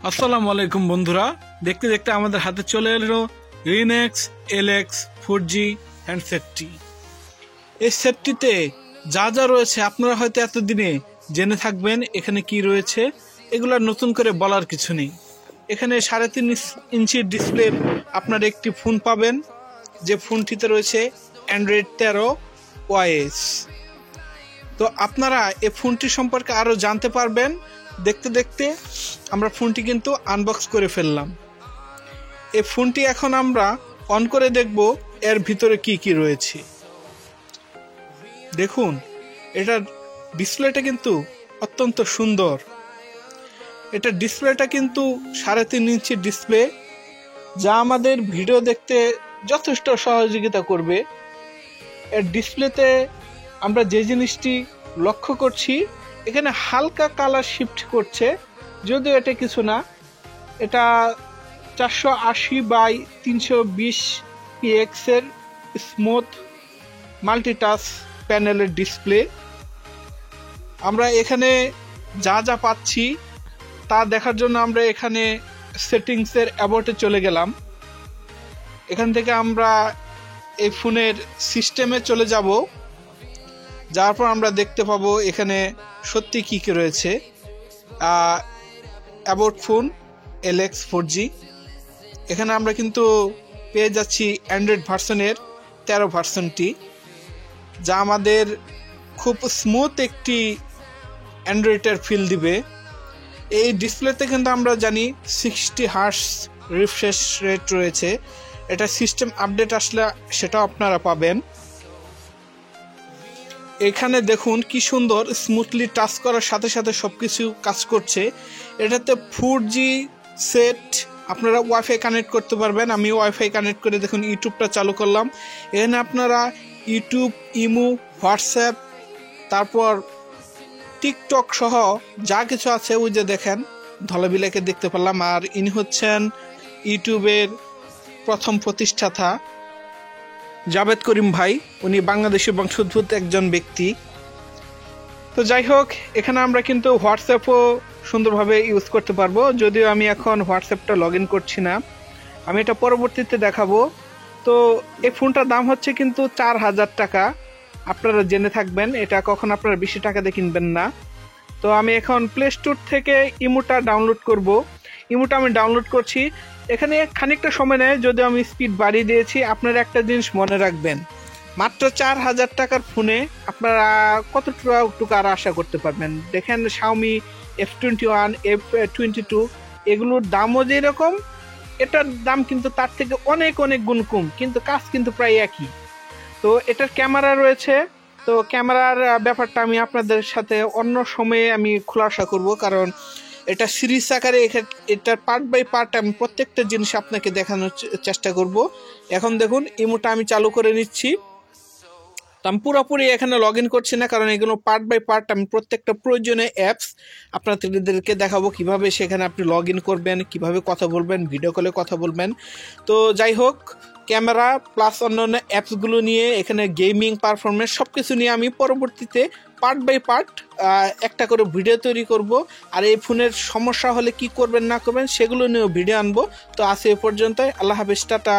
আসসালামু আলাইকুম বন্ধুরা, দেখতে দেখতে আমাদের হাতে চলে এলো রিনেক্স এলএক্স 4G হ্যান্ডসেটটি। এই সেটটিতে যা যা রয়েছে আপনারা হয়তো এতদিনে জেনে থাকবেন। এখানে কি রয়েছে এগুলা নতুন করে বলার কিছু নেই। এখানে 3.5 ইঞ্চির ডিসপ্লের আপনারা একটি ফোন পাবেন, যে ফোনটিতে রয়েছে অ্যান্ড্রয়েড 13 ওএস। তো আপনারা এই ফোনটি সম্পর্কে আরও জানতে পারবেন। দেখতে দেখতে আমরা ফোনটি কিন্তু আনবক্স করে ফেললাম। এই ফোনটি এখন আমরা অন করে দেখব এর ভিতরে কি কি রয়েছে। দেখুন, এটার ডিসপ্লেটা কিন্তু অত্যন্ত সুন্দর। এটার ডিসপ্লেটা কিন্তু 3.5 ইঞ্চির ডিসপ্লে, যা আমাদের ভিডিও দেখতে যথেষ্ট সহযোগিতা করবে। এর ডিসপ্লেতে আমরা যে জিনিসটি লক্ষ্য করছি, এখানে হালকা কালার শিফট করছে, যদিও এটা কিছু না। এটা 480x320 px এর স্মুথ মাল্টিটাচ প্যানেলের ডিসপ্লে। আমরা এখানে যা যা পাচ্ছি তা দেখার জন্য আমরা এখানে সেটিংসের অ্যাবাউটে চলে গেলাম। এখান থেকে আমরা এই ফোনের সিস্টেমে চলে যাব। যার পর আমরা দেখতে পাবো এখানে সত্যি কি কি রয়েছে। About phone LX 4G। এখানে আমরা কিন্তু পেয়ে যাচ্ছি অ্যান্ড্রয়েড ভার্সনের 13 ভার্সনটি, যা আমাদের খুব স্মুথ একটি অ্যান্ড্রয়েডের ফিল দিবে। এই ডিসপ্লেতে কিন্তু আমরা জানি 60 হার্টজ রিফ্রেশ রেট রয়েছে। এটা সিস্টেম আপডেট আসলে সেটাও আপনারা পাবেন। এখানে দেখুন কি সুন্দর স্মুথলি টাচ করার সাথে সাথে সবকিছু কাজ করছে। এটাতে 4G সেট, আপনারা ওয়াইফাই কানেক্ট করতে পারবেন। আমি ওয়াইফাই কানেক্ট করে দেখুন ইউটিউবটা চালু করলাম। এখানে আপনারা ইউটিউব, ইমো, হোয়াটসঅ্যাপ, তারপর টিকটক সহ যা কিছু আছে ওই যে দেখেন ধলাবিলাকে দেখতে পেলাম। আর ইনি হচ্ছেন ইউটিউবের প্রথম প্রতিষ্ঠাতা জাভেদ করিম ভাই। উনি বাংলাদেশি বংশোদ্ভূত একজন ব্যক্তি। তো যাই হোক, এখানে আমরা কিন্তু হোয়াটসঅ্যাপও সুন্দরভাবে ইউজ করতে পারবো, যদিও আমি এখন হোয়াটসঅ্যাপটা লগ ইন করছি না, আমি এটা পরবর্তীতে দেখাবো। তো এই ফোনটার দাম হচ্ছে কিন্তু 4000 টাকা। আপনারা জেনে থাকবেন, এটা কখন আপনারা বেশি টাকা দিয়ে কিনবেন না। তো আমি এখন প্লে স্টোর থেকে ইমোটা ডাউনলোড করব। ইমোটা আমি ডাউনলোড করছি। এখানে খানিকটা সময় নেয়, যদিও আমি স্পিড বাড়িয়ে দিয়েছি। আপনারা একটা জিনিস মনে রাখবেন, মাত্র 4000 টাকার ফোনে আপনারা কতটুকু আর আশা করতে পারবেন। দেখেন Xiaomi F21, F22 এগুলোর দামও যেরকম, এটার দাম কিন্তু তার থেকে অনেক অনেক গুণ কম, কিন্তু কাজ কিন্তু প্রায় একই। তো এটার ক্যামেরা রয়েছে। তো ক্যামেরার ব্যাপারটা আমি আপনাদের সাথে অন্য সময়ে আমি খোলাসা করব, কারণ এটা সিরিজ আকারে এটার পার্ট বাই পার্ট আমি প্রত্যেকটা জিনিস আপনাকে দেখানোর চেষ্টা করব। এখন দেখুন ইমোটা আমি চালু করে নিচ্ছি। তো আমি পুরোপুরি এখানে লগ ইন করছি না, কারণ এগুলো পার্ট বাই পার্ট আমি প্রত্যেকটা প্রয়োজনীয় অ্যাপস আপনাদেরকে দেখাবো, কিভাবে সেখানে আপনি লগ ইন করবেন, কিভাবে কথা বলবেন, ভিডিও কলে কথা বলবেন। তো যাই হোক, ক্যামেরা প্লাস অন্যান্য অ্যাপসগুলো নিয়ে, এখানে গেমিং পারফরমেন্স সব কিছু নিয়ে আমি পরবর্তীতে পার্ট বাই পার্ট একটা করে ভিডিও তৈরি করব। আর এই ফোনের সমস্যা হলে কি করবেন না করবেন সেগুলো নিয়েও ভিডিও আনবো। তো আজ এ পর্যন্তই। আল্লাহ হাফেজ, টাটা।